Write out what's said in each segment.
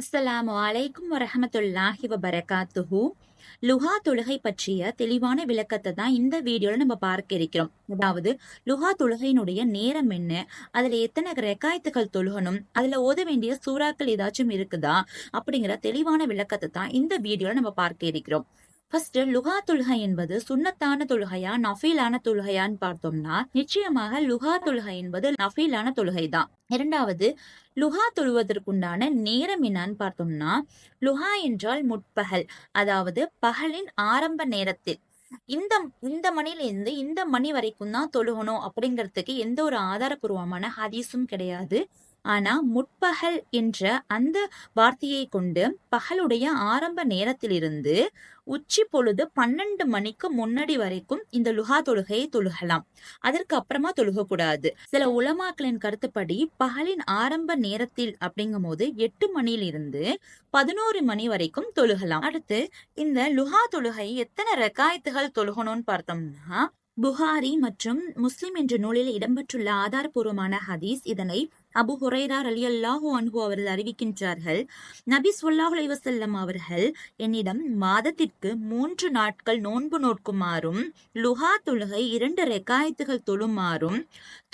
அஸ்ஸலாமு அலைக்கும் வரஹமத்துல்லாஹி வபரகாத்துஹு. லுஹா தொழுகை பற்றிய தெளிவான விளக்கத்தை தான் இந்த வீடியோல நம்ம பார்க்க இருக்கிறோம். அதாவது லுஹா தொழுகையினுடைய நேரம் என்ன, அதுல எத்தனை ரெக்காயத்துகள் தொழுகணும், அதுல ஓத வேண்டிய சூறாக்கள் ஏதாச்சும் இருக்குதா அப்படிங்கிற தெளிவான விளக்கத்தை தான் இந்த வீடியோல நம்ம பார்க்க இருக்கிறோம். ஃபர்ஸ்ட், லுகா தொழுகை என்பது சுன்னத்தான தொழுகையா நஃபீலான தொழுகையான்னு பார்த்தோம்னா நிச்சயமாக லுகா தொழுகை என்பது நஃபீலான தொழுகை தான். இரண்டாவது, லுஹா தொழுவதற்குண்டான நேரம் என்னன்னு பார்த்தோம்னா, லுஹா என்றால் முற்பகல், அதாவது பகலின் ஆரம்ப நேரத்தில் இந்த இந்த மணில இருந்து இந்த மணி வரைக்கும் தான் தொழுகணும் அப்படிங்கிறதுக்கு எந்த ஒரு ஆதாரபூர்வமான ஹதீஸும் கிடையாது. ஆனா முற்பகல் என்ற அந்த வார்த்தையை கொண்டு பகலுடைய ஆரம்ப நேரத்திலிருந்து உச்சி பொழுது 12 மணிக்கு முன்னாடி வரைக்கும் இந்த லுஹா தொழுகையை தொழுகலாம். அதற்கு அப்புறமா தொழுக கூடாது. சில உலமாக்களின் கருத்துப்படி பகலின் ஆரம்ப நேரத்தில் அப்படிங்கும் போது 8 மணியிலிருந்து 11 மணி வரைக்கும் தொழுகலாம். அடுத்து, இந்த லுஹா தொழுகை எத்தனை ரெக்காயத்துகள் தொழுகணும்னு பார்த்தோம்னா, புகாரி மற்றும் முஸ்லிம் என்ற நூலில் இடம்பெற்றுள்ள ஆதாரபூர்வமான ஹதீஸ் இதனை அபு ஹுரைரா ரலியல்லாஹு அன்ஹு அவர்கள் அறிவிக்கின்றார்கள். நபி ஸல்லல்லாஹு அலைஹி வஸல்லம் அவர்கள் என்னிடம் மாதத்திற்கு 3 நாட்கள் நோன்பு நோக்குமாறும் லுஹா தொழுகை 2 ரெக்காயத்துகள் தொழுமாறும்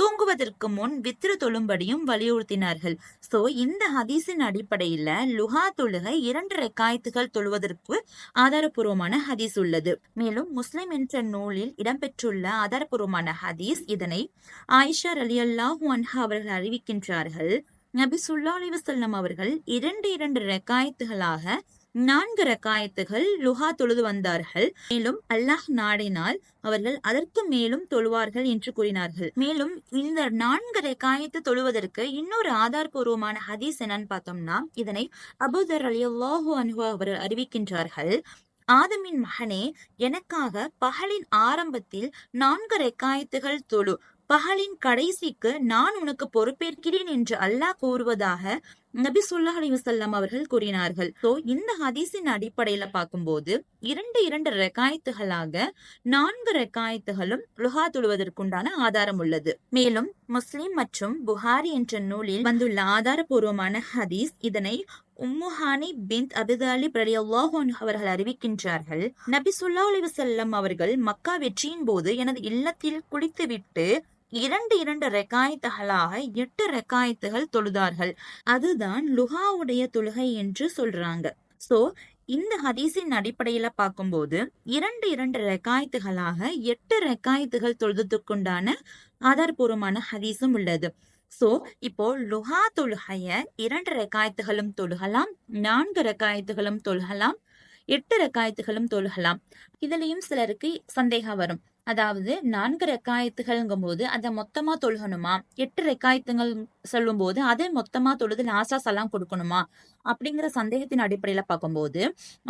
தூங்குவதற்கு முன் வித்ரு தொழும்படியும் வலியுறுத்தினார்கள். சோ இந்த ஹதீஸின் அடிப்படையில லுஹா தொழுகை 2 ரெக்காயத்துகள் தொழுவதற்கு ஆதாரபூர்வமான ஹதீஸ் உள்ளது. மேலும் முஸ்லிம் என்ற நூலில் இடம்பெற்றுள்ள ஆதாரபூர்வமான ஹதீஸ் இதனை ஆயிஷா ரலியல்லாஹு அன்ஹா அவர்கள் அறிவிக்கின்றார்கள். நபி ஸல்லல்லாஹு அலைஹி வஸல்லம் அவர்கள் 2 ரெக்காயத்துகளாக 4 ரெக்காயத்துகள் லுஹா தொழுது வந்தார்கள். மேலும் அல்லாஹ் நாடினால் அவர்கள் அதற்கு மேலும் தொழுவார்கள் என்று கூறினார்கள். மேலும் இந்த 4 ரெக்காயத்து தொழுவதற்கு இன்னொரு ஆதாரபூர்வமான ஹதீஸ் என்னன்னு பார்த்தோம்னா, இதனை அபூதர் ரலியல்லாஹு அன்ஹு அவர்கள் அறிவிக்கின்றார்கள். ஆதமின் மகனே, எனக்காக பகலின் ஆரம்பத்தில் 4 ரெக்காயத்துகள் தொழு, பகலின் கடைசிக்கு நான் உனக்கு பொறுப்பேற்கிறேன் என்று அல்லாஹ் கூறுவதாக நபி ஸல்லல்லாஹு அலைஹி வஸல்லம் அவர்கள் கூறினார்கள். சோ இந்த ஹதீஸின் அடிப்படையில பார்க்கும்போது 2 ரெக்காயத்துகளாக 4 ரெக்காயத்துகளும் லுஹா தொழுவதற்குண்டான ஆதாரம் உள்ளது. மேலும் முஸ்லிம் மற்றும் புகாரி என்ற நூலில் வந்துள்ள ஆதாரபூர்வமான ஹதீஸ் இதனை உம்முஹானி பின்த் அபி தாலிப் ரலியல்லாஹு அன்ஹு அவர்கள் அறிவிக்கின்றார்கள். நபி ஸல்லல்லாஹு அலைஹி வஸல்லம் அவர்கள் மக்கா வெற்றியின் போது எனது இல்லத்தில் குளித்துவிட்டு 2 ரெக்காயத்துகளாக 8 ரெக்காயத்துகள் தொழுதார்கள். அதுதான் லுஹாவுடைய தொழுகை என்று சொல்றாங்க. சோ இந்த ஹதீஸின் அடிப்படையில பார்க்கும்போது 2 ரெக்காயத்துகளாக 8 ரெக்காயத்துகள் தொழுதுக்குண்டான ஆதாரபூர்வமான ஹதீஸும் உள்ளது. சோ இப்போ லுஹா தொழுகைய 2 ரெக்காயத்துகளும் தொழுகலாம், 4 ரெக்காயத்துகளும் தொழுகலாம், 8 ரெக்காயத்துகளும் தொழுகலாம். இதுலயும் சிலருக்கு சந்தேகம் வரும். அதாவது 4 ரெக்காயத்துகள்ங்கும் போது அதை மொத்தமா தொழுகணுமா, 8 ரெக்காயத்துகள் சொல்லும் போது அதை மொத்தமா தொழுது லாஸ்டா சலாம் கொடுக்கணுமா அப்படிங்கிற சந்தேகத்தின் அடிப்படையில பார்க்கும்போது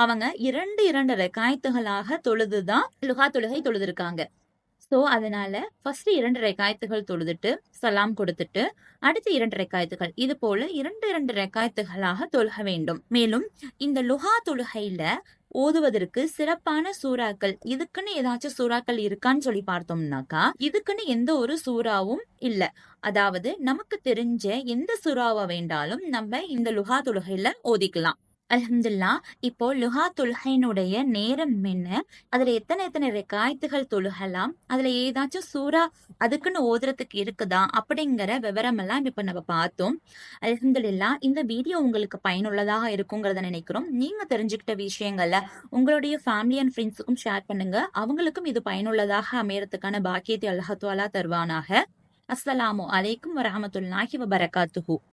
அவங்க 2 ரெக்காயத்துகளாக தொழுதுதான் லுஹா தொழுகை தொழுதிருக்காங்க. சோ அதனால ஃபர்ஸ்ட் 2 ரெக்காயத்துகள் தொழுதுட்டு சலாம் கொடுத்துட்டு அடுத்து 2 ரெக்காயத்துகள், இது போல 2 ரெக்காயத்துகளாக தொழுக வேண்டும். மேலும் இந்த லுஹா தொழுகையில ஓதுவதற்கு சிறப்பான சூறாக்கள், இதுக்குன்னு ஏதாச்சும் சூறாக்கள் இருக்கான்னு சொல்லி பார்த்தோம்னாக்கா இதுக்குன்னு எந்த ஒரு சூறாவும் இல்ல. அதாவது நமக்கு தெரிஞ்ச எந்த சூறாவா வேண்டாலும் நம்ம இந்த லுஹா தொழுகையில ஓதிக்கலாம். அல்ஹம்துலில்லாஹ். இப்போ லுஹா தொழுகையினுடைய நேரம் என்ன, அதுல எத்தனை ரெக்காயத்துகள் தொழுகலாம், அதுல ஏதாச்சும் சூறா அதுக்குன்னு ஓதுறதுக்கு இருக்குதா அப்படிங்கிற விவரம் எல்லாம் இப்ப நம்ம பார்த்தோம். அல்ஹம்துலில்லாஹ். இந்த வீடியோ உங்களுக்கு பயனுள்ளதாக இருக்குங்கிறத நினைக்கிறோம். நீங்க தெரிஞ்சுக்கிட்ட விஷயங்கள்ல உங்களுடைய ஃபேமிலி அண்ட் ஃப்ரெண்ட்ஸுக்கும் ஷேர் பண்ணுங்க. அவங்களுக்கும் இது பயனுள்ளதாக அமையறதுக்கான பாக்கியத்தை அல்லாஹ் தஆலா தருவானாக. அஸ்ஸலாமு அலைக்கும் வரஹமத்துல்லாஹி வபரகாத்துஹு.